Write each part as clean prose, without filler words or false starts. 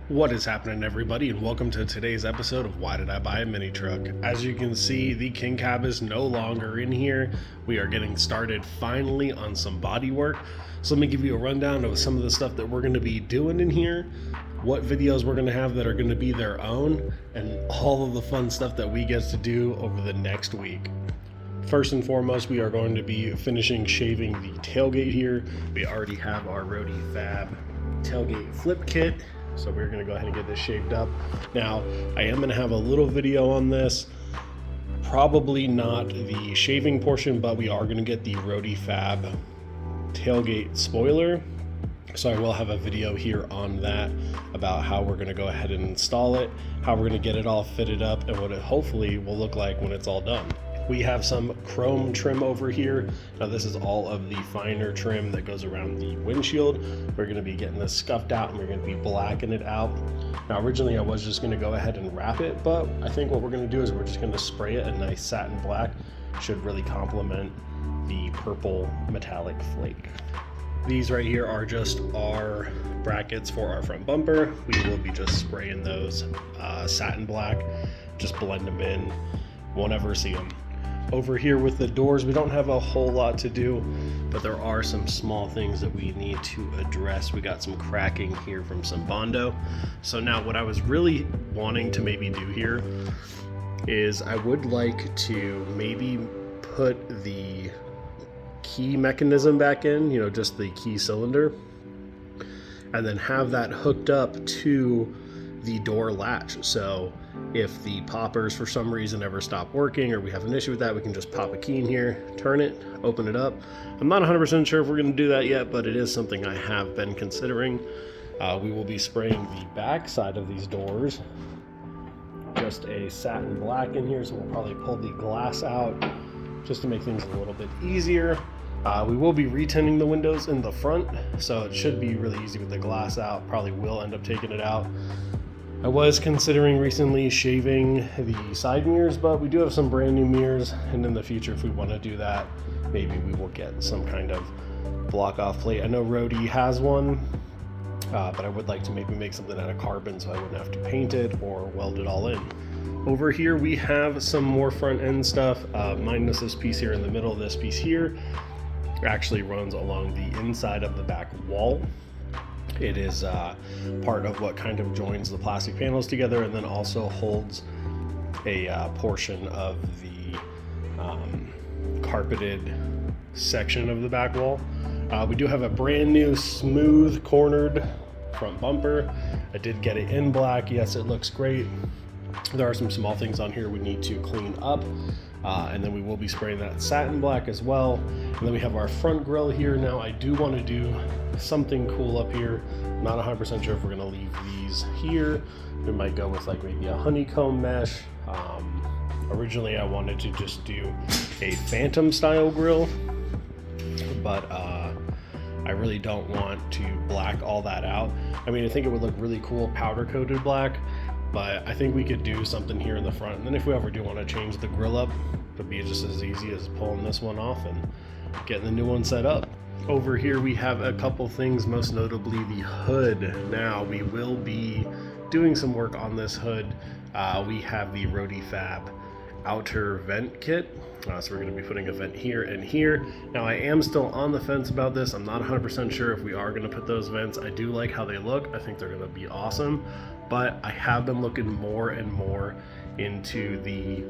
What is happening, everybody, and welcome to today's episode of Why Did I Buy a Mini Truck? As you can see, the King Cab is no longer in here. We are getting started finally on some body work. So let me give you a rundown of some of the stuff that we're going to be doing in here, what videos we're going to have that are going to be their own, and all of the fun stuff that we get to do over the next week. First and foremost, we are going to be finishing shaving the tailgate here. We already have our Rhode Fab tailgate flip kit. So we're going to go ahead and get this shaved up. Now, I am going to have a little video on this. Probably not the shaving portion, but we are going to get the Rhode Fab tailgate spoiler. So I will have a video here on that about how we're going to go ahead and install it, how we're going to get it all fitted up, and what it hopefully will look like when it's all done. We have some chrome trim over here. Now this is all of the finer trim that goes around the windshield. We're going to be getting this scuffed out and we're going to be blacking it out. Now originally I was just going to go ahead and wrap it, but I think what we're going to do is we're just going to spray it a nice satin black. Should really complement the purple metallic flake. These right here are just our brackets for our front bumper. We will be just spraying those satin black, just blend them in, won't ever see them. Over here with the doors, we don't have a whole lot to do, but there are some small things that we need to address. We got some cracking here from some Bondo. So now what I was really wanting to maybe do here is I would like to maybe put the key mechanism back in, just the key cylinder, and then have that hooked up to the door latch. So if the poppers for some reason ever stop working or we have an issue with that, we can just pop a key in here, turn it, open it up. I'm not 100% sure if we're going to do that yet, but it is something I have been considering. We will be spraying the back side of these doors, just a satin black in here, so we'll probably pull the glass out just to make things a little bit easier. We will be retinting the windows in the front, so it should be really easy with the glass out. Probably will end up taking it out. I was considering recently shaving the side mirrors, but we do have some brand new mirrors, and in the future, if we want to do that, maybe we will get some kind of block off plate. I know Rhode has one, but I would like to maybe make something out of carbon so I wouldn't have to paint it or weld it all in. Over here we have some more front end stuff, minus this piece here in the middle. This piece here actually runs along the inside of the back wall. It is part of what kind of joins the plastic panels together, and then also holds a portion of the carpeted section of the back wall. We do have a brand new smooth cornered front bumper. I did get it in black. Yes, it looks great. There are some small things on here we need to clean up, and then we will be spraying that satin black as well. And then we have our front grille here. Now I do want to do something cool up here. I'm not 100% sure if we're going to leave these here. We might go with like maybe a honeycomb mesh. Originally I wanted to just do a phantom style grille, but I really don't want to black all that out. I mean, I think it would look really cool powder coated black, but I think we could do something here in the front. And then if we ever do want to change the grill up, it'll be just as easy as pulling this one off and getting the new one set up. Over here we have a couple things, most notably the hood. Now we will be doing some work on this hood. We have the Rhode Fab outer vent kit. So we're going to be putting a vent here and here. Now I am still on the fence about this. I'm not 100% sure if we are going to put those vents. I do like how they look. I think they're going to be awesome. But I have been looking more and more into the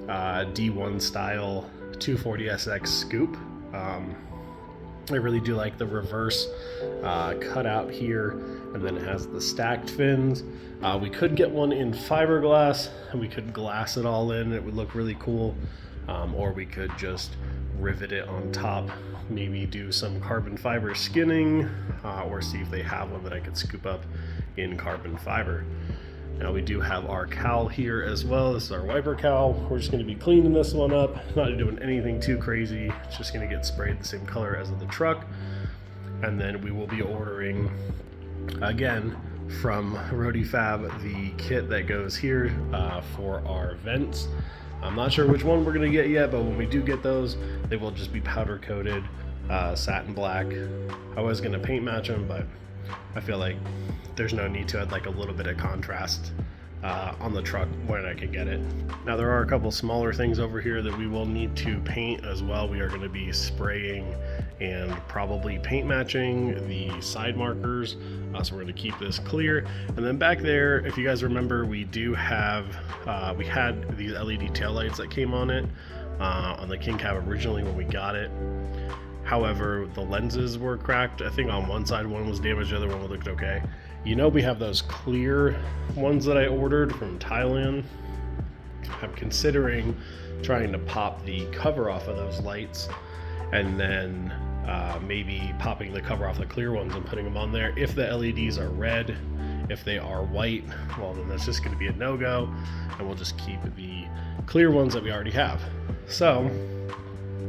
D1 style 240SX scoop. I really do like the reverse cutout here, and then it has the stacked fins. We could get one in fiberglass and we could glass it all in. It would look really cool. Or we could just rivet it on top, maybe do some carbon fiber skinning, or see if they have one that I could scoop up in carbon fiber. Now we do have our cowl here as well. This is our wiper cowl. We're just going to be cleaning this one up, not doing anything too crazy. It's just going to get sprayed the same color as of the truck. And then we will be ordering, again, from Rhode Fab, the kit that goes here for our vents. I'm not sure which one we're going to get yet, but when we do get those, they will just be powder coated satin black. I was going to paint match them, but I feel like there's no need to add like a little bit of contrast on the truck when I can get it. Now there are a couple smaller things over here that we will need to paint as well. We are going to be spraying and probably paint matching the side markers, so we're going to keep this clear. And then back there, if you guys remember, we do have we had these LED taillights that came on it on the King Cab originally when we got it. However, the lenses were cracked. I think on one side one was damaged, the other one looked okay. You know, we have those clear ones that I ordered from Thailand. I'm considering trying to pop the cover off of those lights and then maybe popping the cover off the clear ones and putting them on there. If the LEDs are red, if they are white, well then that's just going to be a no-go, and we'll just keep the clear ones that we already have. So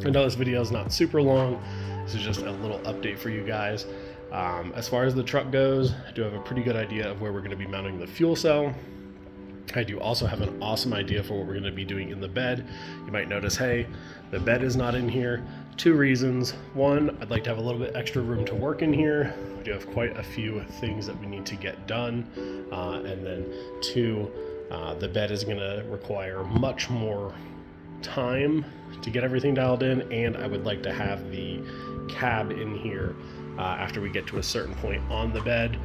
I know this video is not super long. This is just a little update for you guys. As far as the truck goes, I do have a pretty good idea of where we're going to be mounting the fuel cell. I do also have an awesome idea for what we're going to be doing in the bed. You might notice, hey, the bed is not in here. 2 reasons. 1, I'd like to have a little bit extra room to work in here. We do have quite a few things that we need to get done. And then 2, the bed is going to require much more time to get everything dialed in, and I would like to have the cab in here after we get to a certain point on the bed,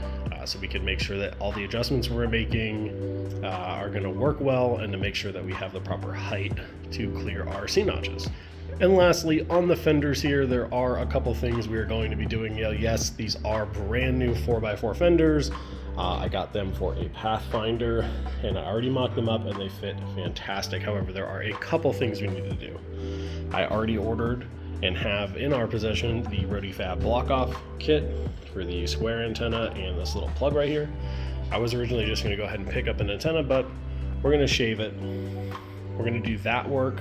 so we can make sure that all the adjustments we're making are going to work well, and to make sure that we have the proper height to clear our C-notches. And lastly, on the fenders here, there are a couple things we are going to be doing. Yes, these are brand new 4x4 fenders. I got them for a Pathfinder, and I already mocked them up and they fit fantastic. However, there are a couple things we need to do. I already ordered and have in our possession the rhode block off kit for the square antenna and this little plug right here. I was originally just going to go ahead and pick up an antenna, but we're going to shave it. We're going to do that work,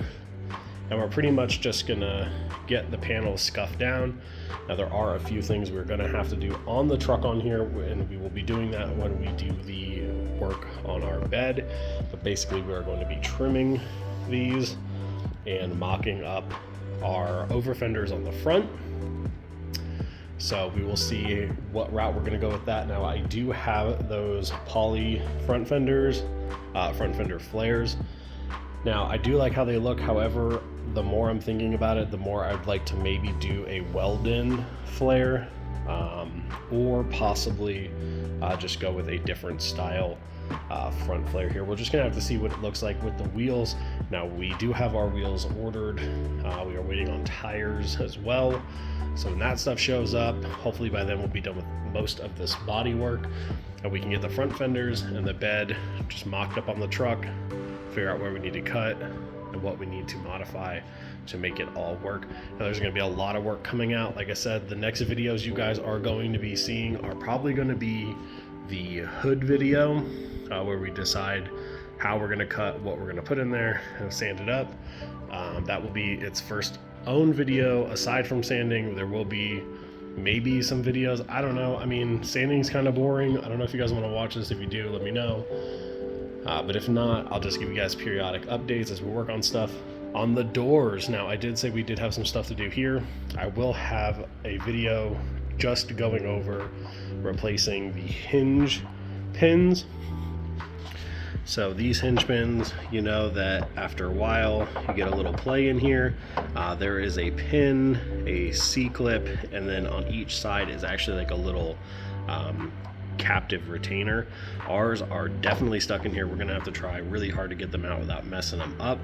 and we're pretty much just going to get the panels scuffed down. Now there are a few things we're going to have to do on the truck on here, and we will be doing that when we do the work on our bed. But basically we are going to be trimming these and mocking up our over fenders on the front. So we will see what route we're going to go with that. Now I do have those poly front fenders, front fender flares. Now I do like how they look. However, the more I'm thinking about it, the more I'd like to maybe do a weld-in flare, or possibly just go with a different style front flare here. We're just gonna have to see what it looks like with the wheels. Now we do have our wheels ordered. We are waiting on tires as well. So when that stuff shows up, hopefully by then we'll be done with most of this body work, and we can get the front fenders and the bed just mocked up on the truck, figure out where we need to cut and what we need to modify to make it all work. Now there's going to be a lot of work coming out. Like I said, the next videos you guys are going to be seeing are probably going to be the hood video, where we decide how we're going to cut, what we're going to put in there, and sand it up. That will be its first own video aside from sanding. There will be maybe some videos, I don't know. I mean, sanding's kind of boring. I don't know if you guys want to watch this. If you do, let me know. But if not, I'll just give you guys periodic updates as we work on stuff. On the doors, now I did say we did have some stuff to do here. I will have a video just going over replacing the hinge pins. So these hinge pins, you know that after a while you get a little play in here. There is a pin, a C-clip, and then on each side is actually like a little captive retainer. Ours are definitely stuck in here. We're gonna have to try really hard to get them out without messing them up.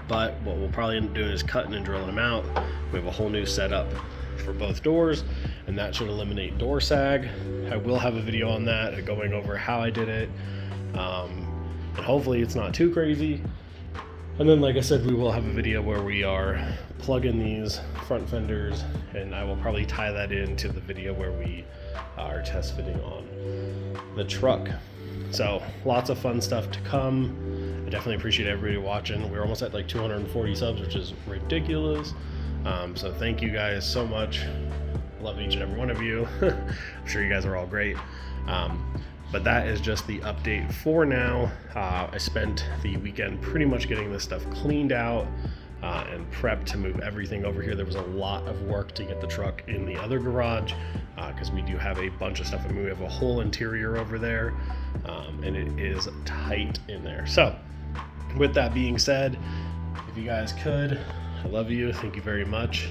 But what we'll probably end up doing is cutting and drilling them out. We have a whole new setup for both doors, and that should eliminate door sag. I will have a video on that going over how I did it, and hopefully it's not too crazy. And then, like I said, we will have a video where we are plugging these front fenders, and I will probably tie that into the video where we are test fitting on the truck. So lots of fun stuff to come. I definitely appreciate everybody watching. We're almost at like 240 subs, which is ridiculous. So thank you guys so much. Love each and every one of you. I'm sure you guys are all great. But that is just the update for now. I spent the weekend pretty much getting this stuff cleaned out. and prep to move everything over here. There was a lot of work to get the truck in the other garage because we do have a bunch of stuff. I mean, we have a whole interior over there, and it is tight in there. So with that being said, if you guys could, I love you. Thank you very much.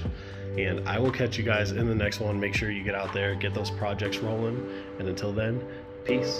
And I will catch you guys in the next one. Make sure you get out there, get those projects rolling. And until then, peace.